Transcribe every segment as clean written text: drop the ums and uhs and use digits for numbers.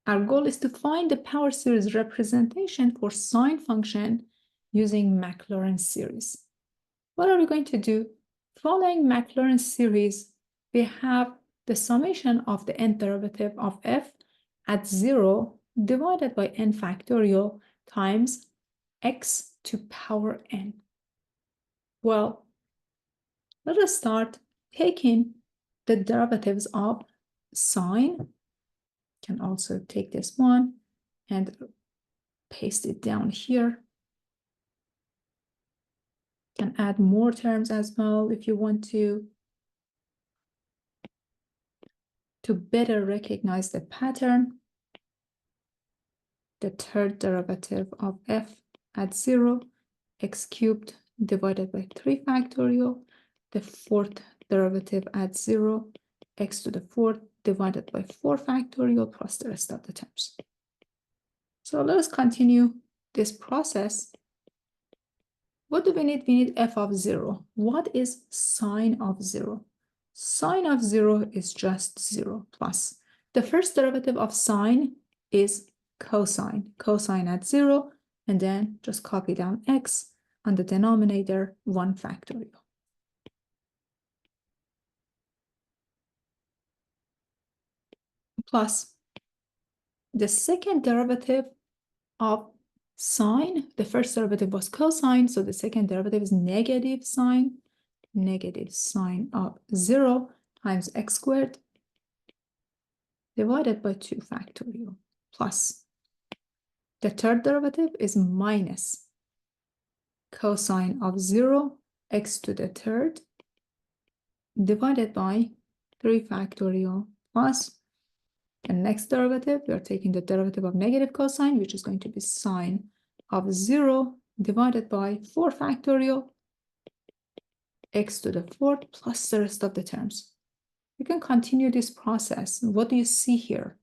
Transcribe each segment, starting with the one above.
Our goal is to find the power series representation for sine function using Maclauren series. What are we going to do? Following Maclauren series, we have the summation of the nth derivative of f at 0 divided by n factorial times x to power n. Well, let us start taking the derivatives of sine. Can also take this one and paste it down here. Can add more terms as well if you want to better recognize the pattern. The third derivative of f at 0, x cubed divided by 3 factorial. The fourth derivative at 0, x to the fourth divided by 4 factorial plus the rest of the terms. So let us continue this process. What do we need? We need f of 0. What is sine of 0? Sine of 0 is just 0 plus. The first derivative of sine is cosine. Cosine at 0, and then just copy down x on the denominator 1 factorial. Plus the second derivative of sine, the first derivative was cosine, so the second derivative is negative sine of 0 times x squared divided by 2 factorial plus the third derivative is minus cosine of 0 x to the third divided by 3 factorial plus the next derivative, we are taking the derivative of negative cosine, which is going to be sine of 0 divided by 4 factorial x to the fourth plus the rest of the terms. You can continue this process. What do you see here?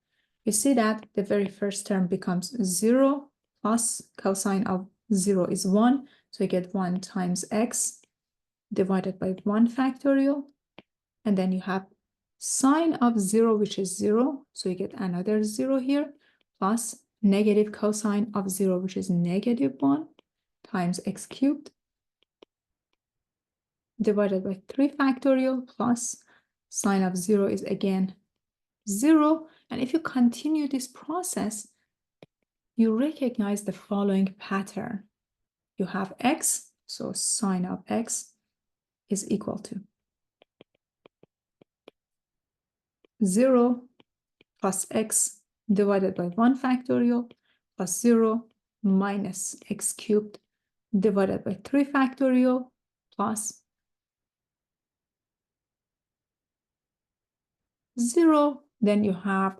You see that the very first term becomes 0 plus cosine of 0 is 1. So you get 1 times x divided by 1 factorial. And then you have sine of 0, which is 0. So you get another 0 here, plus negative cosine of 0, which is negative 1 times x cubed divided by 3 factorial plus sine of 0 is again 0. And if you continue this process, you recognize the following pattern. You have x, so sine of x is equal to 0 plus x divided by 1 factorial plus 0 minus x cubed divided by 3 factorial plus 0. Then you have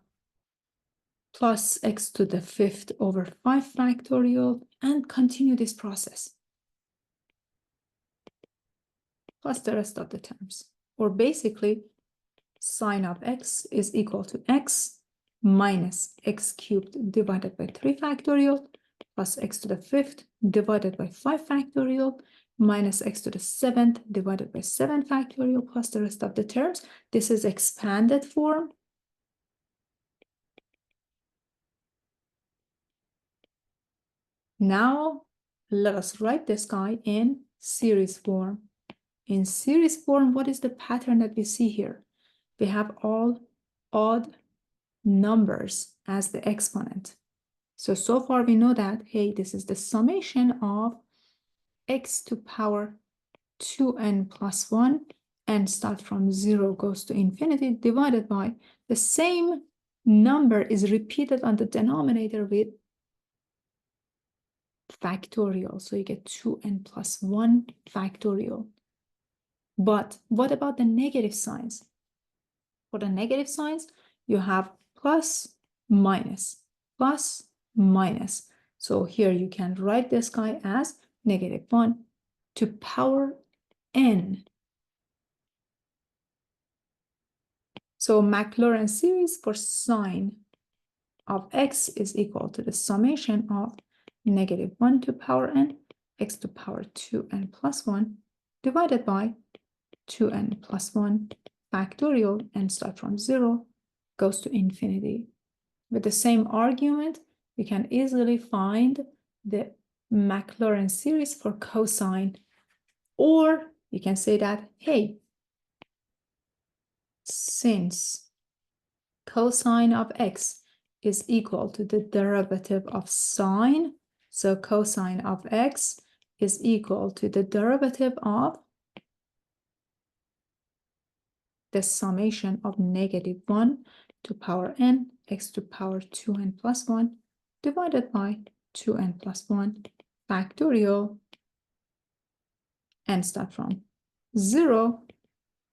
plus x to the fifth over 5 factorial and continue this process. Plus the rest of the terms. Or basically, sine of x is equal to x minus x cubed divided by 3 factorial plus x to the fifth divided by 5 factorial minus x to the seventh divided by 7 factorial plus the rest of the terms. This is expanded form. Now, let us write this guy in series form. In series form, what is the pattern that we see here? We have all odd numbers as the exponent. So far we know that, hey, this is the summation of x to power 2n plus 1, and start from 0 goes to infinity, divided by the same number is repeated on the denominator with factorial. So you get 2n plus 1 factorial. But what about the negative signs? For the negative signs, you have plus, minus, plus, minus. So here you can write this guy as negative 1 to power n. So Maclauren series for sine of x is equal to the summation of negative 1 to power n, x to power 2n plus 1 divided by 2n plus 1 factorial, and start from 0 goes to infinity With the same argument, we can easily find the Maclauren series for cosine. Or you can say that, hey, since cosine of x is equal to the derivative of sine, so cosine of x is equal to the derivative of the summation of -1 to power n x to power 2n plus 1 divided by 2n plus 1 factorial, and start from 0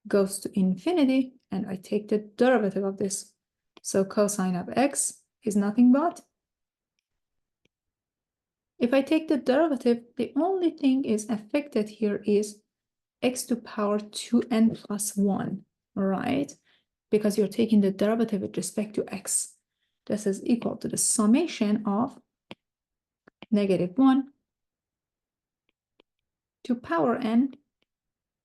goes to infinity, and I take the derivative of this. So cosine of x is nothing but, if I take the derivative, the only thing is affected here is x to power 2n plus 1, right? Because you're taking the derivative with respect to x. This is equal to the summation of -1 to power n,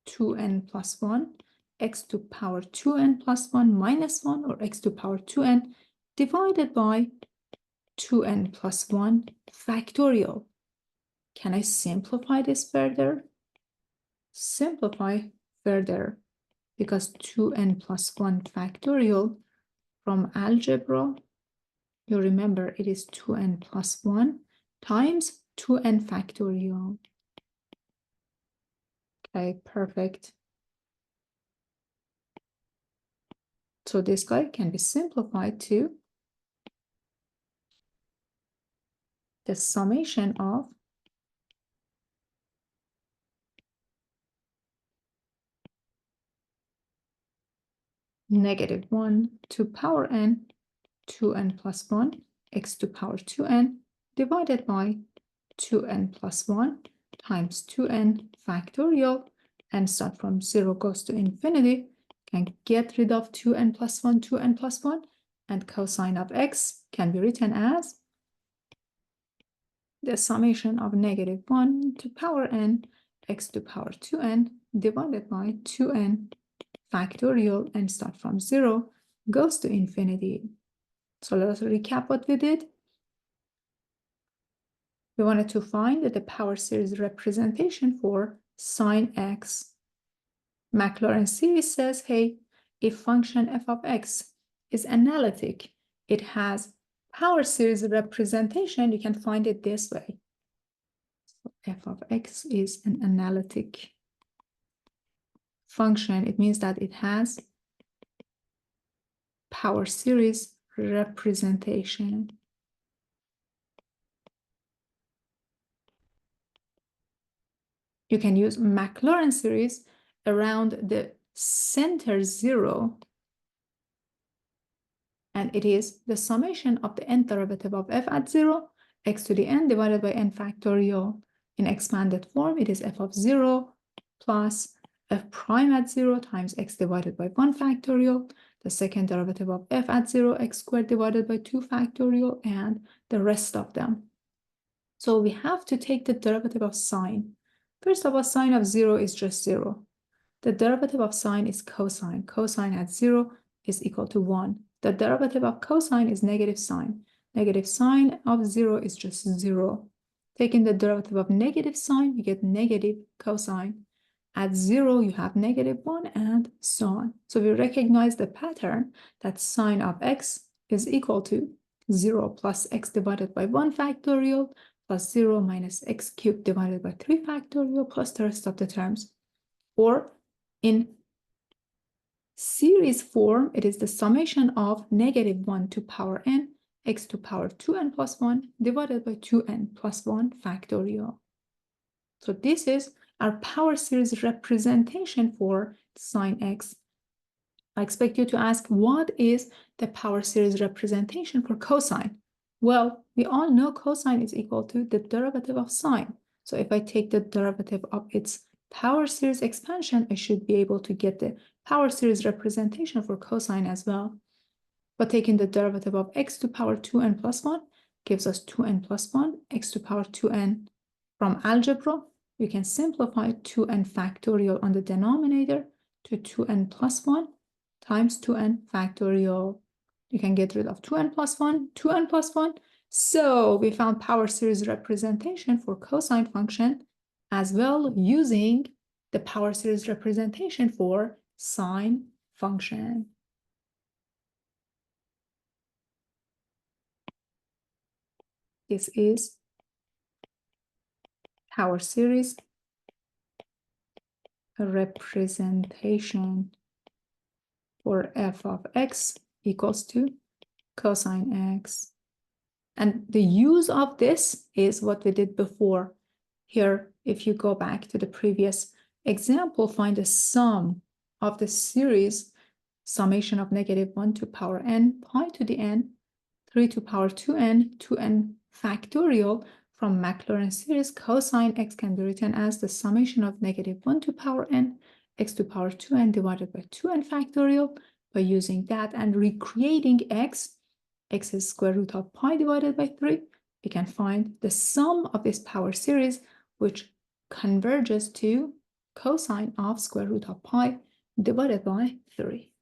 2n plus 1, x to power 2n plus 1 minus 1, or x to power 2n divided by 2n plus 1 factorial. Can I simplify this further? Simplify further, because 2n plus 1 factorial from algebra, you remember it is 2n plus 1 times 2n factorial. Okay, perfect. So this guy can be simplified to the summation of -1 to power n, 2n plus 1, x to power 2n divided by 2n plus 1 times 2n factorial, and start from 0 goes to infinity, can get rid of 2n plus 1, 2n plus 1, and cosine of x can be written as the summation of -1 to power n, x to power 2n divided by 2n factorial, and start from 0 goes to infinity. So let us recap what we did. We wanted to find the power series representation for sine x. Maclauren series says, hey, if function f of x is analytic, it has power series representation, you can find it this way. So f of x is an analytic function. It means that it has power series representation. You can use Maclauren series around the center 0, and it is the summation of the nth derivative of f at 0, x to the n divided by n factorial. In expanded form, it is f of 0 plus f prime at 0 times x divided by 1 factorial, the second derivative of f at 0, x squared divided by 2 factorial, and the rest of them. So we have to take the derivative of sine. First of all, sine of 0 is just 0. The derivative of sine is cosine. Cosine at 0 is equal to 1. The derivative of cosine is negative sine. Negative sine of 0 is just 0. Taking the derivative of negative sine, you get negative cosine. At 0, you have -1 and so on. So we recognize the pattern that sine of x is equal to 0 plus x divided by 1 factorial plus 0 minus x cubed divided by 3 factorial plus the rest of the terms. Or in series form, it is the summation of -1 to power n, x to power 2n plus 1 divided by 2n plus 1 factorial. So this is our power series representation for sine x. I expect you to ask, what is the power series representation for cosine? Well, we all know cosine is equal to the derivative of sine. So if I take the derivative of its power series expansion, I should be able to get the power series representation for cosine as well. But taking the derivative of x to power 2n plus 1 gives us 2n plus 1, x to power 2n. From algebra, you can simplify 2n factorial on the denominator to 2n plus 1 times 2n factorial. You can get rid of 2n plus 1, 2n plus 1. So we found power series representation for cosine function as well using the power series representation for sine function. This is power series representation for f of x equals to cosine x. And the use of this is what we did before. Here, if you go back to the previous example, find the sum of the series, summation of -1 to power n, pi to the n, 3 to power 2n factorial from Maclauren series. Cosine x can be written as the summation of -1 to power n, x to power 2n divided by 2n factorial. By using that and recreating x is square root of pi divided by 3, we can find the sum of this power series, which converges to cosine of square root of pi divided by 3.